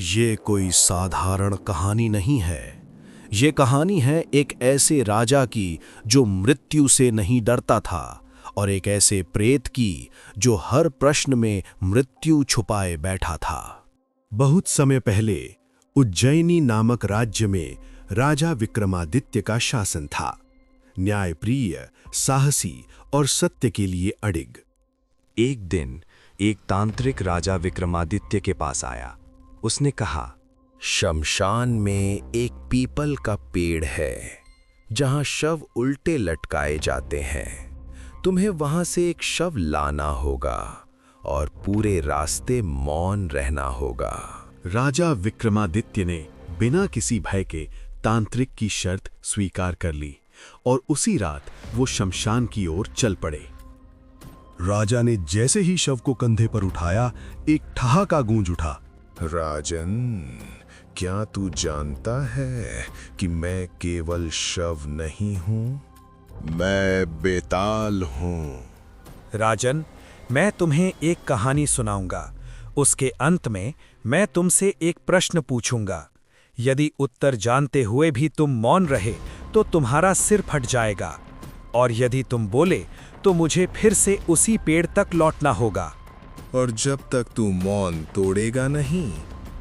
ये कोई साधारण कहानी नहीं है। ये कहानी है एक ऐसे राजा की जो मृत्यु से नहीं डरता था और एक ऐसे प्रेत की जो हर प्रश्न में मृत्यु छुपाए बैठा था। बहुत समय पहले उज्जैनी नामक राज्य में राजा विक्रमादित्य का शासन था। न्यायप्रिय, साहसी और सत्य के लिए अडिग। एक दिन एक तांत्रिक राजा विक्रमादित्य के पास आया। उसने कहा, शमशान में एक पीपल का पेड़ है जहां शव उल्टे लटकाए जाते हैं। तुम्हें वहां से एक शव लाना होगा और पूरे रास्ते मौन रहना होगा। राजा विक्रमादित्य ने बिना किसी भय के तांत्रिक की शर्त स्वीकार कर ली और उसी रात वो शमशान की ओर चल पड़े। राजा ने जैसे ही शव को कंधे पर उठाया, एक ठहाका गूंज उठा। राजन, क्या तू जानता है कि मैं केवल शव नहीं हूं? मैं बेताल हूं। राजन, मैं तुम्हें एक कहानी सुनाऊंगा। उसके अंत में मैं तुमसे एक प्रश्न पूछूंगा। यदि उत्तर जानते हुए भी तुम मौन रहे तो तुम्हारा सिर फट जाएगा, और यदि तुम बोले तो मुझे फिर से उसी पेड़ तक लौटना होगा। और जब तक तू मौन तोड़ेगा नहीं,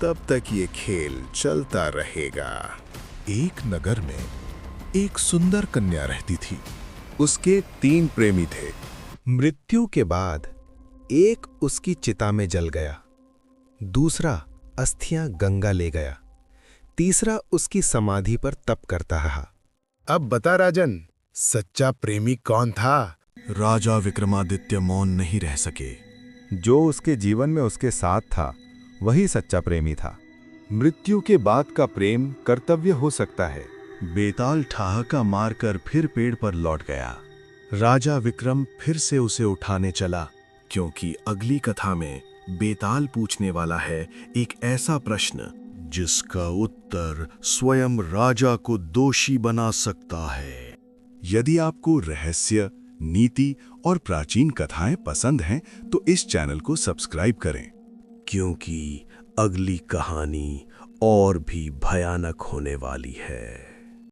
तब तक ये खेल चलता रहेगा। एक नगर में एक सुंदर कन्या रहती थी। उसके 3 प्रेमी थे। मृत्यु के बाद एक उसकी चिता में जल गया, दूसरा अस्थियां गंगा ले गया, तीसरा उसकी समाधि पर तप करता रहा। अब बता राजन, सच्चा प्रेमी कौन था? राजा विक्रमादित्य मौन नहीं रह सके। जो उसके जीवन में उसके साथ था वही सच्चा प्रेमी था। मृत्यु के बाद का प्रेम कर्तव्य हो सकता है। बेताल ठहाका मारकर फिर पेड़ पर लौट गया। राजा विक्रम फिर से उसे उठाने चला, क्योंकि अगली कथा में बेताल पूछने वाला है एक ऐसा प्रश्न जिसका उत्तर स्वयं राजा को दोषी बना सकता है। यदि आपको रहस्य, नीति और प्राचीन कथाएं पसंद हैं तो इस चैनल को सब्सक्राइब करें, क्योंकि अगली कहानी और भी भयानक होने वाली है।